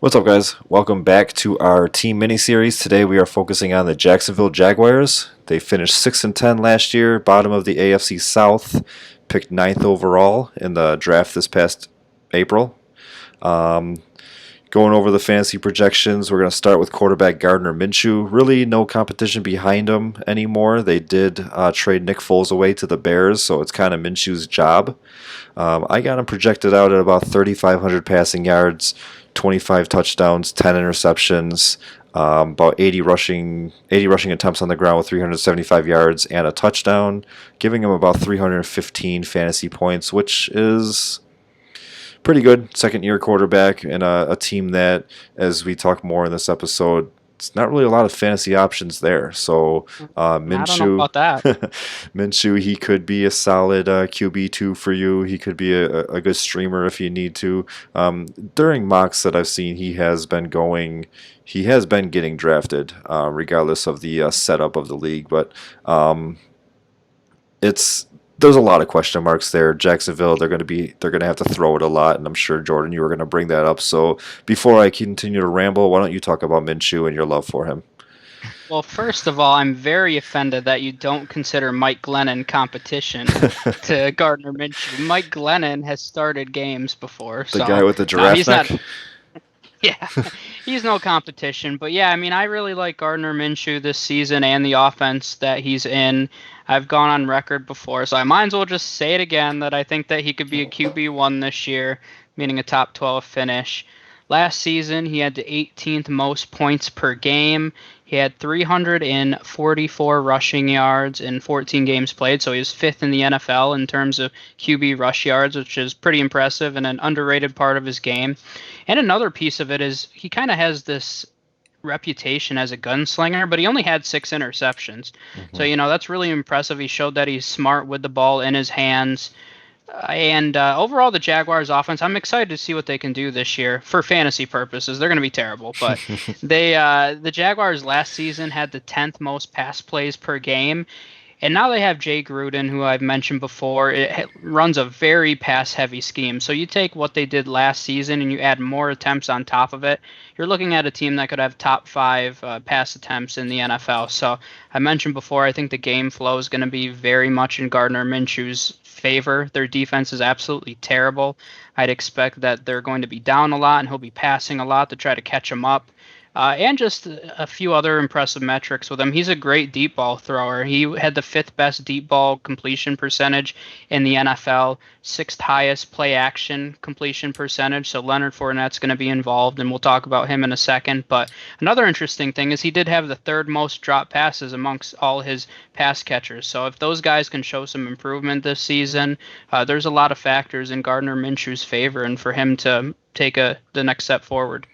What's up, guys? Welcome back to our team mini-series. Today we are focusing on the Jacksonville Jaguars. They finished 6-10 last year, bottom of the AFC South, picked ninth overall in the draft this past April. Um, Going over the fantasy projections, we're going to start with quarterback Gardner Minchu. Really no competition behind him anymore. They did trade Nick Foles away to the Bears, so it's kind of Minshew's job. I got him projected out at about 3,500 passing yards, 25 touchdowns, 10 interceptions, about 80 rushing attempts on the ground with 375 yards and a touchdown, giving him about 315 fantasy points, which is pretty good. Second-year quarterback and a team that, as we talk more in this episode, it's not really a lot of fantasy options there. So I don't know Minshew, about that. Minshew, he could be a solid QB2 for you. He could be a good streamer if you need to. During mocks that I've seen, he has been getting drafted, regardless of the setup of the league. But it's there's a lot of question marks there. Jacksonville, they're gonna have to throw it a lot, and I'm sure Jordan, you were gonna bring that up. So before I continue to ramble, why don't you talk about Minshew and your love for him? Well, first of all, I'm very offended that you don't consider Mike Glennon competition to Gardner Minshew. Mike Glennon has started games before, The so guy with the no, giraffe he's not. neck. Yeah, he's no competition. But yeah, I mean, I really like Gardner Minshew this season and the offense that he's in. I've gone on record before, so I might as well just say it again that I think that he could be a QB1 this year, meaning a top 12 finish. Last season, he had the 18th most points per game. He had 344 rushing yards in 14 games played, so he was fifth in the NFL in terms of QB rush yards, which is pretty impressive and an underrated part of his game. And another piece of it is he kind of has this reputation as a gunslinger, but he only had 6 interceptions. So, Mhm. that's really impressive. He showed that he's smart with the ball in his hands. And overall, the Jaguars' offense, I'm excited to see what they can do this year for fantasy purposes. They're going to be terrible, but the Jaguars last season had the 10th most pass plays per game, and now they have Jay Gruden, who I've mentioned before. It runs a very pass-heavy scheme. So you take what they did last season and you add more attempts on top of it, you're looking at a team that could have top 5 pass attempts in the NFL. So I mentioned before, I think the game flow is going to be very much in Gardner Minshew's favor. Their defense is absolutely terrible. I'd expect that they're going to be down a lot and he'll be passing a lot to try to catch them up. And just a few other impressive metrics with him. He's a great deep ball thrower. He had the 5th best deep ball completion percentage in the NFL, 6th highest play action completion percentage. So Leonard Fournette's going to be involved, and we'll talk about him in a second. But another interesting thing is he did have the 3rd most drop passes amongst all his pass catchers. So if those guys can show some improvement this season, there's a lot of factors in Gardner Minshew's favor and for him to take the next step forward.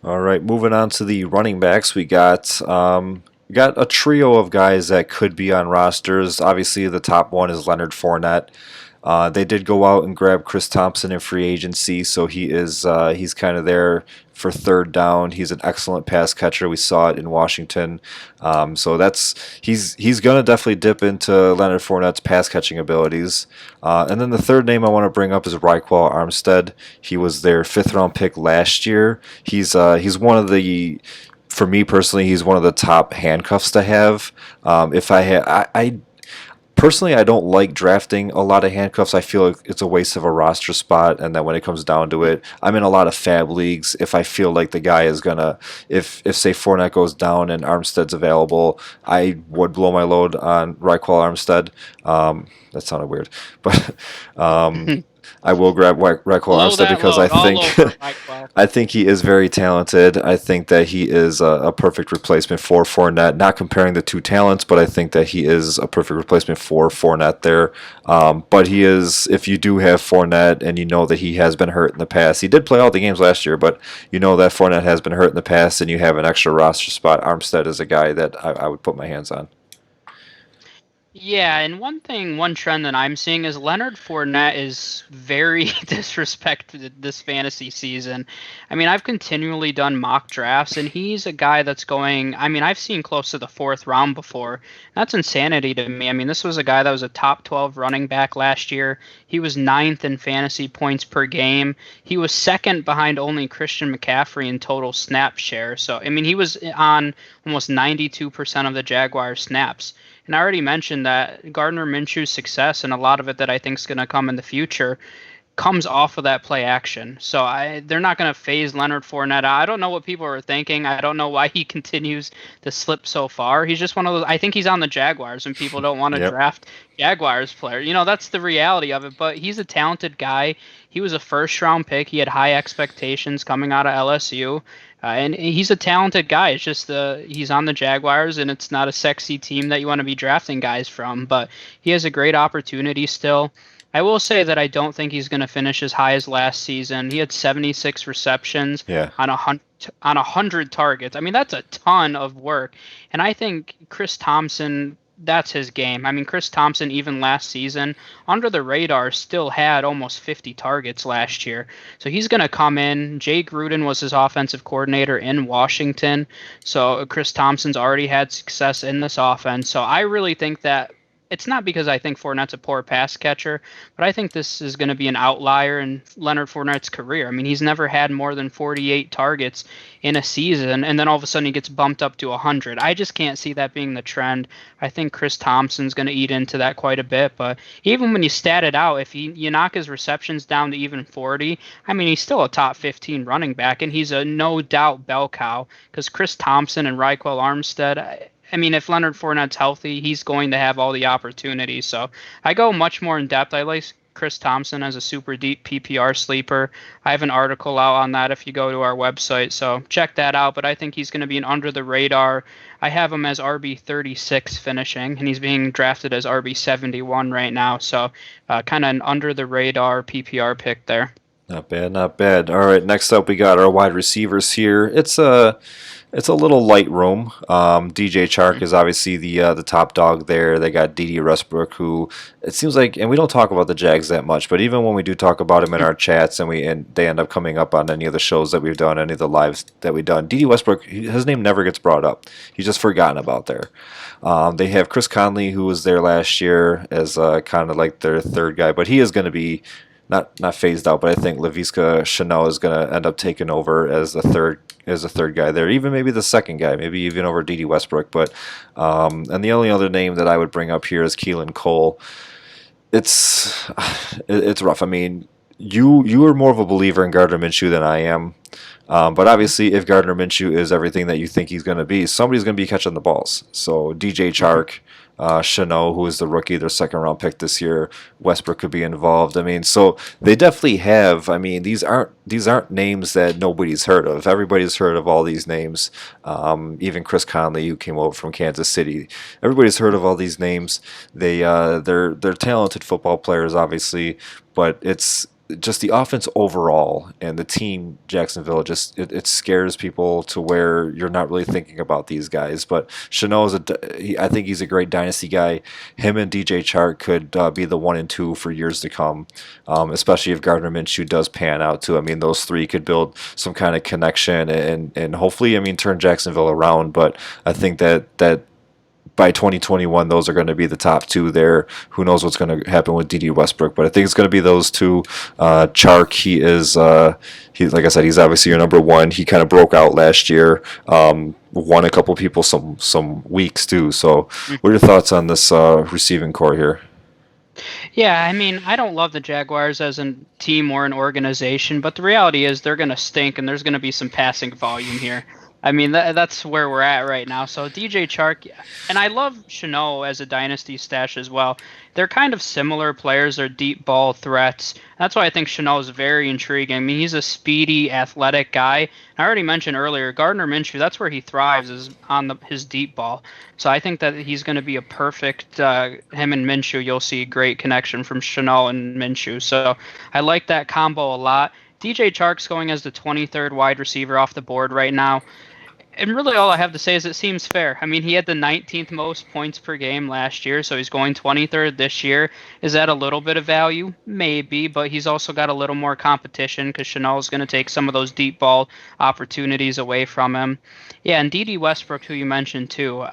All right, moving on to the running backs, we got a trio of guys that could be on rosters. Obviously, the top one is Leonard Fournette. They did go out and grab Chris Thompson in free agency, so he's kind of there for third down. He's an excellent pass catcher. We saw it in Washington. So he's gonna definitely dip into Leonard Fournette's pass catching abilities. And then the third name I want to bring up is Ryqual Armstead. He was their 5th round pick last year. He's one of the For me personally, he's one of the top handcuffs to have. If I had, I Personally, I don't like drafting a lot of handcuffs. I feel like it's a waste of a roster spot, and then when it comes down to it, I'm in a lot of fab leagues. If I feel like the guy is gonna, if say Fournette goes down and Armstead's available, I would blow my load on Ryquel Armstead. That sounded weird, but I will grab Ryquel Blow Armstead that because I load all think over Ryquel. I think he is very talented. I think that he is a perfect replacement for Fournette. Not comparing the two talents, but I think that he is a perfect replacement for Fournette there. But he is, if you do have Fournette and you know that he has been hurt in the past, he did play all the games last year, but you know that Fournette has been hurt in the past and you have an extra roster spot, Armstead is a guy that I would put my hands on. Yeah, and one trend that I'm seeing is Leonard Fournette is very disrespected this fantasy season. I mean, I've continually done mock drafts, and he's a guy that's going. I mean, I've seen close to the fourth round before. That's insanity to me. I mean, this was a guy that was a top 12 running back last year. He was ninth in fantasy points per game. He was second behind only Christian McCaffrey in total snap share. So, I mean, he was on almost 92% of the Jaguars snaps. And I already mentioned that Gardner Minchu's success and a lot of it that I think is going to come in the future comes off of that play action. So they're not going to phase Leonard Fournette. I don't know what people are thinking. I don't know why he continues to slip so far. He's just one of those. I think he's on the Jaguars, and people don't want to Yep. draft Jaguars player. You know, that's the reality of it. But he's a talented guy. He was a first round pick. He had high expectations coming out of LSU. And he's a talented guy. It's just he's on the Jaguars, and it's not a sexy team that you want to be drafting guys from. But he has a great opportunity still. I will say that I don't think he's going to finish as high as last season. He had 76 receptions Yeah. on 100 targets. I mean, that's a ton of work. And I think Chris Thompson, that's his game. I mean, Chris Thompson, even last season, under the radar, still had almost 50 targets last year. So he's going to come in. Jay Gruden was his offensive coordinator in Washington. So Chris Thompson's already had success in this offense. So I really think that it's not because I think Fournette's a poor pass catcher, but I think this is going to be an outlier in Leonard Fournette's career. I mean, he's never had more than 48 targets in a season, and then all of a sudden he gets bumped up to 100. I just can't see that being the trend. I think Chris Thompson's going to eat into that quite a bit, but even when you stat it out, if you knock his receptions down to even 40, I mean, he's still a top 15 running back, and he's a no doubt bell cow because Chris Thompson and Ryqual Armstead, I mean, if Leonard Fournette's healthy, he's going to have all the opportunities. So I go much more in depth. I like Chris Thompson as a super deep PPR sleeper. I have an article out on that if you go to our website. So check that out. But I think he's going to be an under the radar. I have him as RB 36 finishing, and he's being drafted as RB 71 right now. So kind of an under the radar PPR pick there. Not bad, not bad. All right, next up we got our wide receivers here. It's a little light room. DJ Chark is obviously the top dog there. They got D.D. Westbrook, who it seems like, and we don't talk about the Jags that much, but even when we do talk about him in our chats, and they end up coming up on any of the shows that we've done, any of the lives that we've done, D.D. Westbrook, his name never gets brought up. He's just forgotten about there. They have Chris Conley, who was there last year as kind of like their third guy, but he is going to be not phased out, but I think Laviska Shenault is going to end up taking over as a third guy there, even maybe the second guy, maybe even over D.D. Westbrook. But and the only other name that I would bring up here is Keelan Cole. It's it's rough. I mean, you are more of a believer in Gardner Minshew than I am. But obviously, if Gardner Minshew is everything that you think he's going to be, somebody's going to be catching the balls. So DJ Chark, Shenault, who is the rookie, their second round pick this year, Westbrook could be involved. I mean, so they definitely have. I mean, these aren't names that nobody's heard of. Everybody's heard of all these names. Even Chris Conley, who came over from Kansas City, everybody's heard of all these names. They're talented football players, obviously, but it's just the offense overall and the team Jacksonville just it scares people to where you're not really thinking about these guys. But Chanel I think he's a great dynasty guy. Him and DJ Chark could be the 1 and 2 for years to come, especially if Gardner Minshew does pan out too. I mean, those three could build some kind of connection and hopefully, I mean, turn Jacksonville around. But I think that by 2021, those are going to be the top two there. Who knows what's going to happen with D.D. Westbrook, but I think it's going to be those two. Chark, he like I said, he's obviously your number one. He kind of broke out last year, won a couple people some weeks too. So, what are your thoughts on this receiving core here? Yeah, I mean, I don't love the Jaguars as a team or an organization, but the reality is they're going to stink and there's going to be some passing volume here. I mean, that's where we're at right now. So DJ Chark, and I love Shenault as a dynasty stash as well. They're kind of similar players. They're deep ball threats. That's why I think Shenault is very intriguing. I mean, he's a speedy, athletic guy. I already mentioned earlier, Gardner Minshew, that's where he thrives is on his deep ball. So I think that he's going to be a perfect, him and Minshew, you'll see a great connection from Shenault and Minshew. So I like that combo a lot. DJ Chark's going as the 23rd wide receiver off the board right now. And really, all I have to say is it seems fair. I mean, he had the 19th most points per game last year, so he's going 23rd this year. Is that a little bit of value? Maybe, but he's also got a little more competition because Chanel's going to take some of those deep ball opportunities away from him. Yeah, and D.D. Westbrook, who you mentioned too,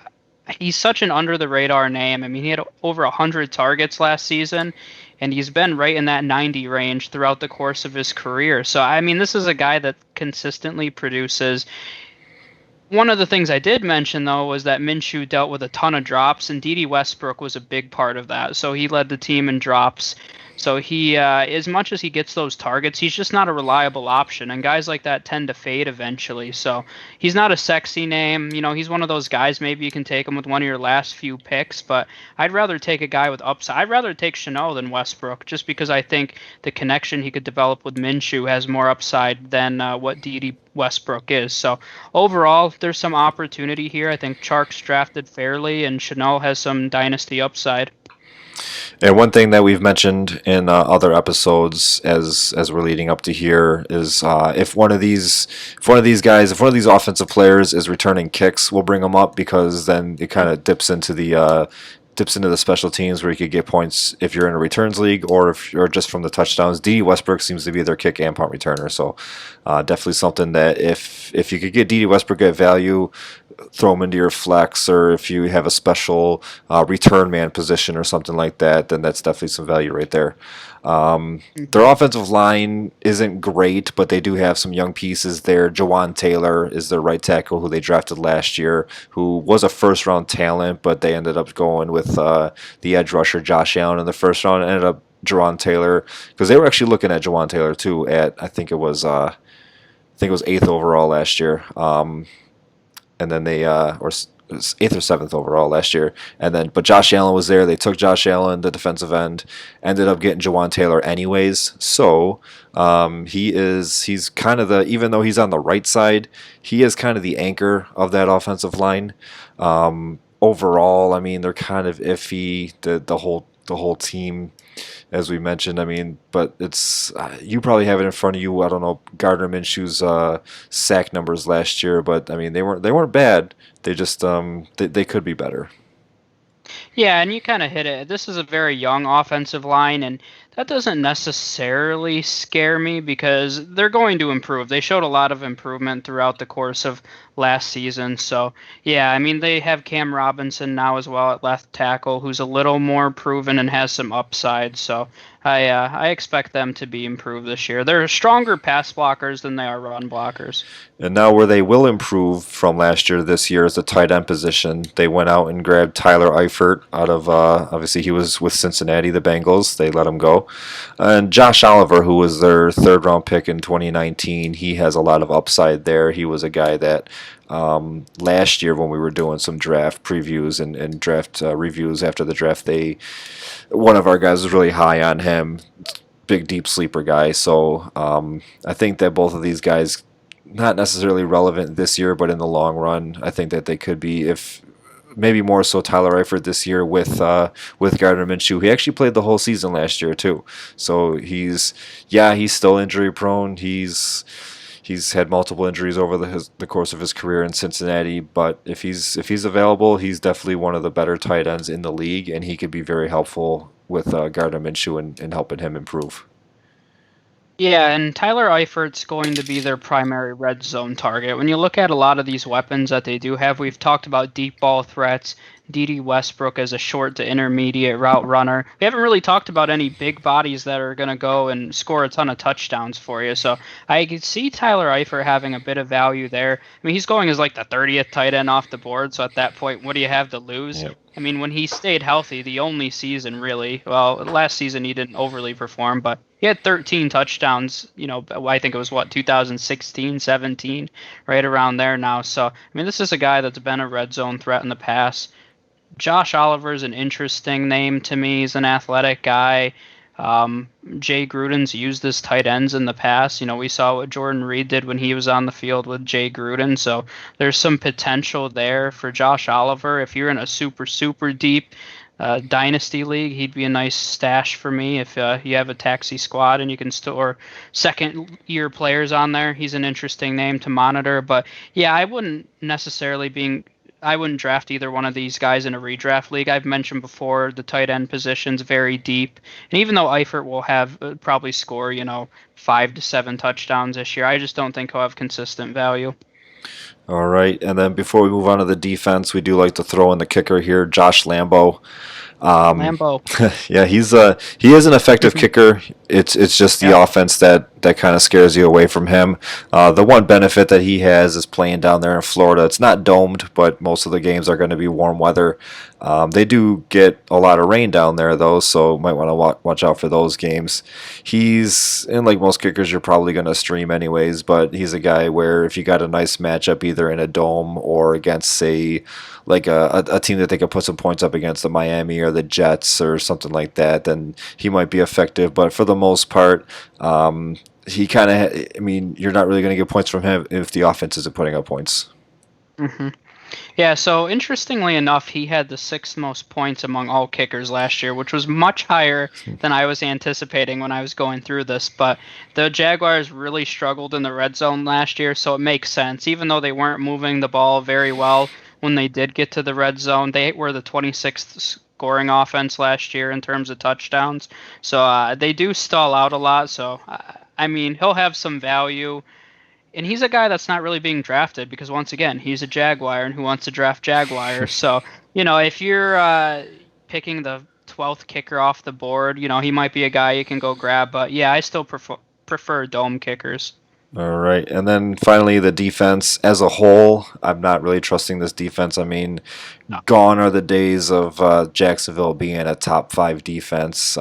he's such an under the radar name. I mean, he had over 100 targets last season, and he's been right in that 90 range throughout the course of his career. So, I mean, this is a guy that consistently produces. One of the things I did mention, though, was that Minshew dealt with a ton of drops, and D.D. Westbrook was a big part of that. So he led the team in drops. So he, as much as he gets those targets, he's just not a reliable option, and guys like that tend to fade eventually. So he's not a sexy name. You know, he's one of those guys. Maybe you can take him with one of your last few picks, but I'd rather take a guy with upside. I'd rather take Chanel than Westbrook, just because I think the connection he could develop with Minshew has more upside than what D.D. Westbrook is. So overall, there's some opportunity here. I think Chark's drafted fairly, and Chanel has some dynasty upside. And one thing that we've mentioned in other episodes as we're leading up to here is if one of these offensive players is returning kicks, we'll bring them up because then it kind of dips into the special teams where you could get points if you're in a returns league or if you're just from the touchdowns. D.D. Westbrook seems to be their kick and punt returner, so definitely something that if you could get D.D. Westbrook at value, throw him into your flex, or if you have a special return man position or something like that, then that's definitely some value right there. Their offensive line isn't great, but they do have some young pieces there. Juwan Taylor is their right tackle, who they drafted last year, who was a first-round talent, but they ended up going with the edge rusher Josh Allen in the first round. Ended up Juwan Taylor, because they were actually looking at Juwan Taylor too. At I think it was 8th overall last year. And then they or 8th or 7th overall last year, but Josh Allen was there. They took Josh Allen, the defensive end, ended up getting Juwan Taylor anyways. So he's kind of even though he's on the right side, he is kind of the anchor of that offensive line. Overall, I mean, they're kind of iffy. The whole team, as we mentioned. I mean, but it's you probably have it in front of you. I don't know Gardner Minshew's sack numbers last year, but I mean they weren't bad. They just they could be better. Yeah, and you kind of hit it. This is a very young offensive line, and that doesn't necessarily scare me because they're going to improve. They showed a lot of improvement throughout the course of last season. So, yeah, I mean, they have Cam Robinson now as well at left tackle, who's a little more proven and has some upside. So, I expect them to be improved this year. They're stronger pass blockers than they are run blockers. And now where they will improve from last year to this year is the tight end position. They went out and grabbed Tyler Eifert out of, obviously he was with Cincinnati, the Bengals. They let him go. And Josh Oliver, who was their third-round pick in 2019, he has a lot of upside there. He was a guy that last year when we were doing some draft previews and draft reviews after the draft, one of our guys was really high on him. Big, deep sleeper guy. So I think that both of these guys, not necessarily relevant this year, but in the long run, I think that they could be, if maybe more so Tyler Eifert this year with Gardner Minchu. He actually played the whole season last year too. So he's still injury prone. He's had multiple injuries over the course of his career in Cincinnati, but if he's available, he's definitely one of the better tight ends in the league, and he could be very helpful with Gardner Minshew and helping him improve. Yeah, and Tyler Eifert's going to be their primary red zone target. When you look at a lot of these weapons that they do have, we've talked about deep ball threats, D.D. Westbrook as a short to intermediate route runner. We haven't really talked about any big bodies that are going to go and score a ton of touchdowns for you. So I could see Tyler Eifert having a bit of value there. I mean, he's going as like the 30th tight end off the board. So at that point, what do you have to lose? Yep. I mean, when he stayed healthy, the only season really, well, last season he didn't overly perform, but he had 13 touchdowns, I think it was 2016, 17, right around there now. So, I mean, this is a guy that's been a red zone threat in the past. Josh Oliver is an interesting name to me. He's an athletic guy. Jay Gruden's used his tight ends in the past. We saw what Jordan Reed did when he was on the field with Jay Gruden. So there's some potential there for Josh Oliver. If you're in a super, super deep dynasty league, he'd be a nice stash for me if you have a taxi squad and you can store second year players on there. He's an interesting name to monitor, but yeah, I wouldn't draft either one of these guys in a redraft league. I've mentioned before the tight end position's very deep, and even though Eifert will have probably score 5 to 7 touchdowns this year, I just don't think he'll have consistent value. All right, and then before we move on to the defense, we do like to throw in the kicker here, Josh Lambo. Lambo. Yeah, he is an effective kicker. It's just the Yep. offense that kind of scares you away from him. The one benefit that he has is playing down there in Florida. It's not domed, but most of the games are going to be warm weather. They do get a lot of rain down there though, so might want to watch out for those games. He's and like most kickers, you're probably going to stream anyways, but he's a guy where if you got a nice matchup either in a dome or against say like a team that they could put some points up against the Miami or the Jets or something like that, then he might be effective. But for the most part, he kind of, I mean, you're not really going to get points from him if the offense isn't putting up points. hmm Yeah, so interestingly enough, he had the sixth most points among all kickers last year, which was much higher than I was anticipating when I was going through this. But the Jaguars really struggled in the red zone last year, so it makes sense. Even though they weren't moving the ball very well when they did get to the red zone, they were the 26th scoring offense last year in terms of touchdowns. So they do stall out a lot. So, I mean, he'll have some value. And he's a guy that's not really being drafted because, once again, he's a Jaguar and who wants to draft Jaguars. So, if you're picking the 12th kicker off the board, he might be a guy you can go grab. But, yeah, I still prefer dome kickers. All right, and then finally the defense as a whole. I'm not really trusting this defense. I mean, No. gone are the days of Jacksonville being a top five defense.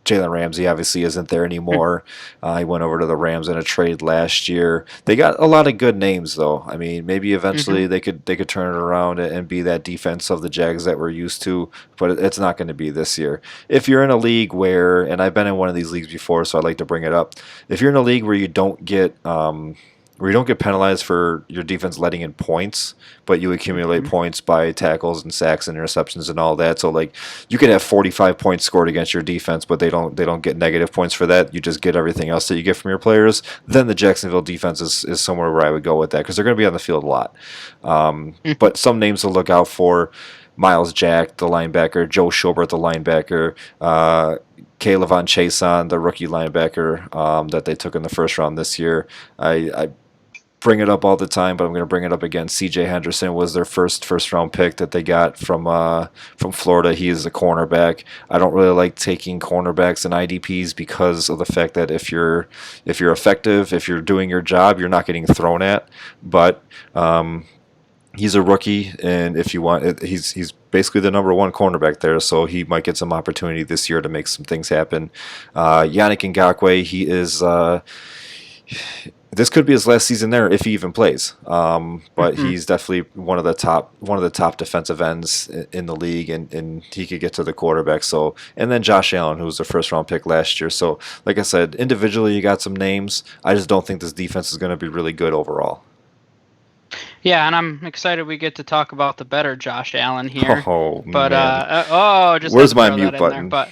Jalen Ramsey obviously isn't there anymore. He went over to the Rams in a trade last year. They got a lot of good names, though. I mean, maybe eventually they could turn it around and be that defense of the Jags that we're used to, but it's not going to be this year. If you're in a league where, and I've been in one of these leagues before, so I'd like to bring it up. If you're in a league where you don't get penalized for your defense letting in points, but you accumulate points by tackles and sacks and interceptions and all that. So like you could have 45 points scored against your defense, but they don't get negative points for that. You just get everything else that you get from your players. Then the Jacksonville defense is somewhere where I would go with that because they're going to be on the field a lot. But some names to look out for: Miles Jack, the linebacker; Joe Schobert, the linebacker; Kayvon Chason, the rookie linebacker that they took in the first round this year. I bring it up all the time, but I'm going to bring it up again. C.J. Henderson was their first round pick that they got from Florida. He is a cornerback. I don't really like taking cornerbacks and IDPs because of the fact that if you're effective, if you're doing your job, you're not getting thrown at. But he's a rookie, and if you want, he's basically the number one cornerback there, so he might get some opportunity this year to make some things happen. Yannick Ngakoue, he is. This could be his last season there if he even plays. But he's definitely one of the top defensive ends in the league, and he could get to the quarterback. So, and then Josh Allen, who was the first round pick last year. So, like I said, individually you got some names. I just don't think this defense is going to be really good overall. Yeah, and I'm excited we get to talk about the better Josh Allen here. Oh But man, just where's had to my throw mute that in there. button? But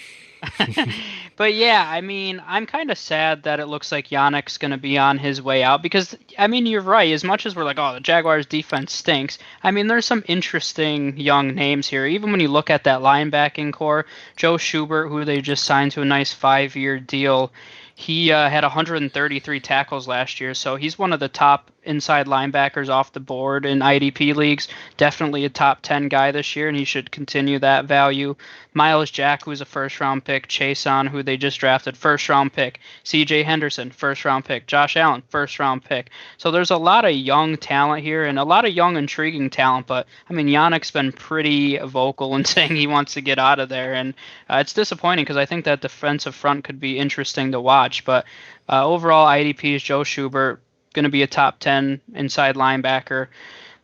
but yeah, I mean, I'm kind of sad that it looks like Yannick's going to be on his way out because I mean, you're right. As much as we're like, oh, the Jaguars defense stinks. I mean, there's some interesting young names here. Even when you look at that linebacking core, Joe Schubert, who they just signed to a nice 5-year deal. He had 133 tackles last year, so he's one of the top inside linebackers off the board in IDP leagues. Definitely a top 10 guy this year, and he should continue that value. Miles Jack, who's a first-round pick. Chason, who they just drafted, first-round pick. C.J. Henderson, first-round pick. Josh Allen, first-round pick. So there's a lot of young talent here and a lot of young, intriguing talent, but, I mean, Yannick's been pretty vocal in saying he wants to get out of there, and it's disappointing because I think that defensive front could be interesting to watch. But overall, IDP is Joe Schubert, going to be a top 10 inside linebacker.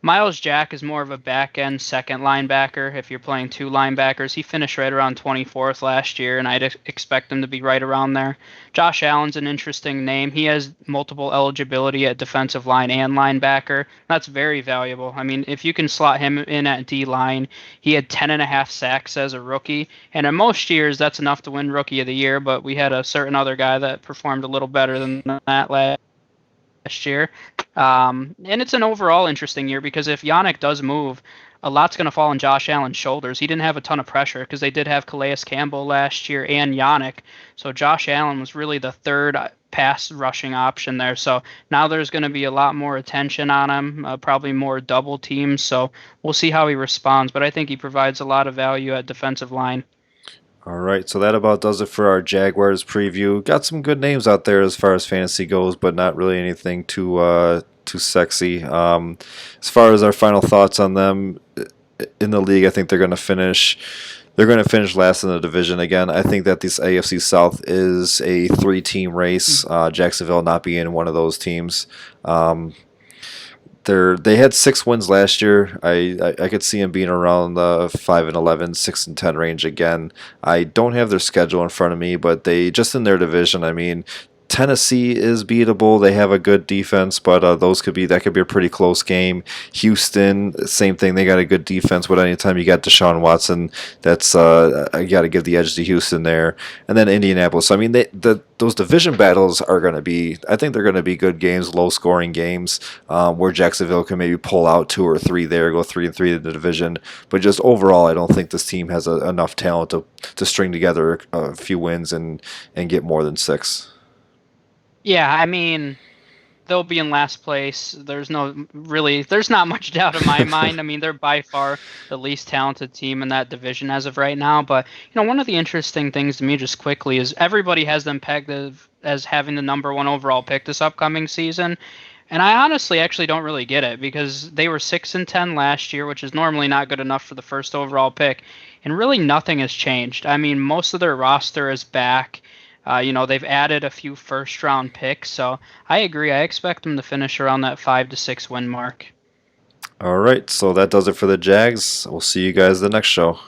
Miles Jack is more of a back end second linebacker. If you're playing two linebackers, he finished right around 24th last year, and I'd expect him to be right around there. Josh Allen's an interesting name. He has multiple eligibility at defensive line and linebacker. That's very valuable. I mean, if you can slot him in at D line, he had 10.5 sacks as a rookie, and in most years that's enough to win Rookie of the Year. But we had a certain other guy that performed a little better than that last year. And it's an overall interesting year because if Yannick does move, a lot's going to fall on Josh Allen's shoulders. He didn't have a ton of pressure because they did have Calais Campbell last year and Yannick. So Josh Allen was really the third pass rushing option there. So now there's going to be a lot more attention on him, probably more double teams. So we'll see how he responds. But I think he provides a lot of value at defensive line. All right, so that about does it for our Jaguars preview. Got some good names out there as far as fantasy goes, but not really anything too sexy. As far as our final thoughts on them in the league, I think they're going to finish. They're going to finish last in the division again. I think that this AFC South is a three-team race. Jacksonville not being one of those teams. They had 6 wins last year. I could see them being around the 5-11, 6-10 range again. I don't have their schedule in front of me, but they just in their division. I mean, Tennessee is beatable. They have a good defense, but that could be a pretty close game. Houston, same thing. They got a good defense, but anytime you got Deshaun Watson, that's I got to give the edge to Houston there. And then Indianapolis. So, I mean, those division battles are going to be. I think they're going to be good games, low scoring games, where Jacksonville can maybe pull out 2 or 3 there, go 3-3 in the division. But just overall, I don't think this team has enough talent to string together a few wins and get more than 6. Yeah, I mean, they'll be in last place. There's not much doubt in my mind. I mean, they're by far the least talented team in that division as of right now. But, one of the interesting things to me just quickly is everybody has them pegged as having the number 1 overall pick this upcoming season. And I honestly actually don't really get it because they were 6-10 last year, which is normally not good enough for the first overall pick. And really nothing has changed. I mean, most of their roster is back. They've added a few first-round picks, so I agree. I expect them to finish around that 5 to 6 win mark. All right, so that does it for the Jags. We'll see you guys the next show.